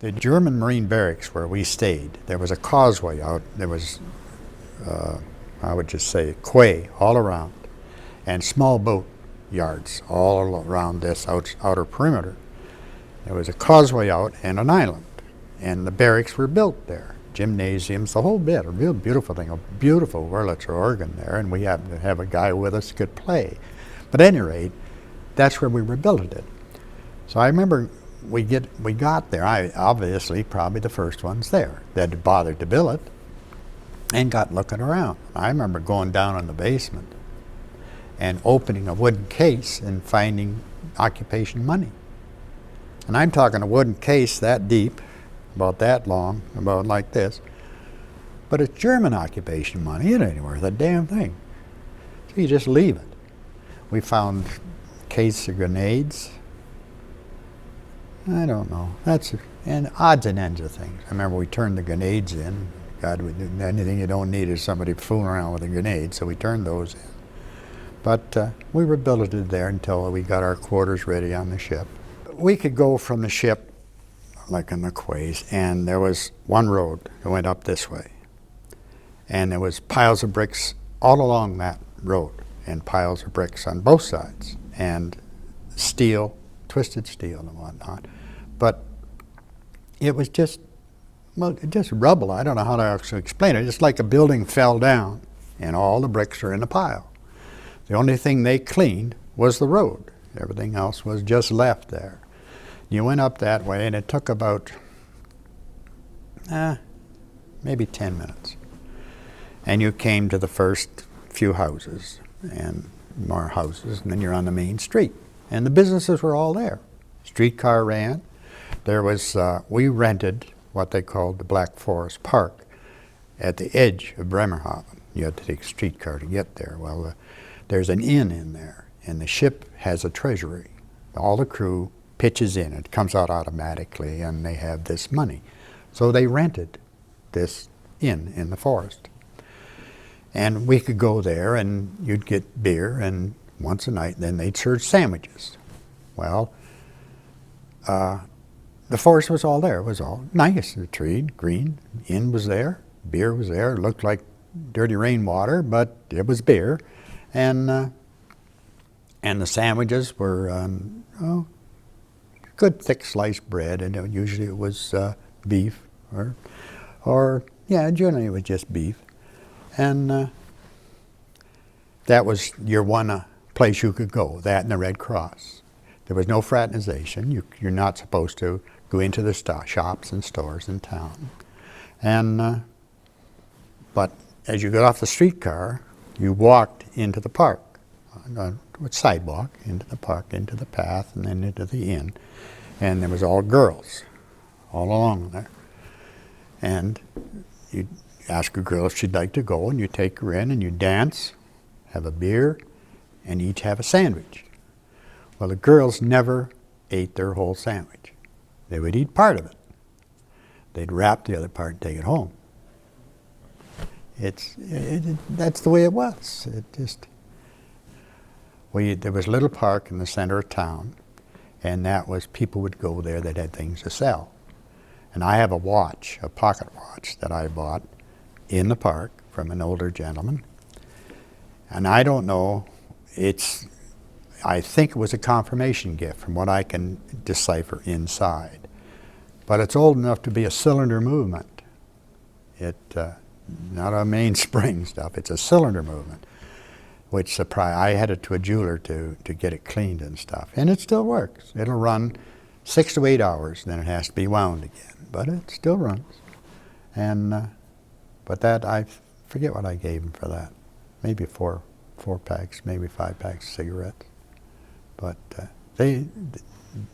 The German Marine barracks where we stayed, there was a causeway out, there was, I would just say, quay all around, and small boat yards all around this outer perimeter. There was a causeway out and an island, and the barracks were built there. Gymnasiums, the whole bit, a real beautiful thing, a beautiful Wurlitzer organ there, and we happened to have a guy with us who could play. But at any rate, that's where we were building it. So I remember we got there, obviously probably the first ones there that bothered to build it, and got looking around. I remember going down in the basement and opening a wooden case and finding occupation money. And I'm talking a wooden case that deep, about that long, about like this. But it's German occupation money. It ain't worth a damn thing. So you just leave it. We found a case of grenades. I don't know. And odds and ends of things. I remember we turned the grenades in. God, anything you don't need is somebody fooling around with a grenade, so we turned those in. But we were billeted there until we got our quarters ready on the ship. We could go from the ship, like in the quays, and there was one road that went up this way. And there was piles of bricks all along that road, and piles of bricks on both sides, and steel, twisted steel and whatnot. But it was just, well, just rubble. I don't know how to actually explain it. It's like a building fell down, and all the bricks are in a pile. The only thing they cleaned was the road. Everything else was just left there. You went up that way, and it took about maybe 10 minutes. And you came to the first few houses, and more houses, and then you're on the main street. And the businesses were all there. Streetcar ran. There was, we rented what they called the Black Forest Park at the edge of Bremerhaven. You had to take a streetcar to get there. Well, there's an inn in there, and the ship has a treasury. All the crew pitches in. It comes out automatically, and they have this money. So they rented this inn in the forest. And we could go there, and you'd get beer, and once a night, then they'd serve sandwiches. Well, the forest was all there. It was all nice. The tree, green, inn was there, beer was there. It looked like dirty rainwater, but it was beer. And the sandwiches were good thick sliced bread, and usually it was beef, or yeah, generally it was just beef. And that was your one place you could go, that and the Red Cross. There was no fraternization. You're not supposed to go into the shops and stores in town. And but as you got off the streetcar, you walked into the park, sidewalk, into the park, into the path, and then into the inn. And there was all girls all along there. And you'd ask a girl if she'd like to go, and you take her in, and you dance, have a beer, and each have a sandwich. Well, the girls never ate their whole sandwich. They would eat part of it. They'd wrap the other part and take it home. That's the way it was. There was a little park in the center of town, and that was, people would go there that had things to sell. And I have a watch, a pocket watch, that I bought in the park from an older gentleman. And I don't know, I think it was a confirmation gift from what I can decipher inside. But it's old enough to be a cylinder movement. Not a mainspring stuff, it's a cylinder movement, which surprised. I had it to a jeweler to get it cleaned and stuff. And it still works. It'll run 6 to 8 hours, then it has to be wound again. But it still runs. And but that, I forget what I gave him for that. Maybe four packs, maybe 5 packs of cigarettes. But they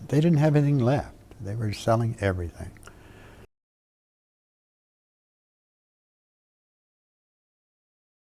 didn't have anything left. They were selling everything.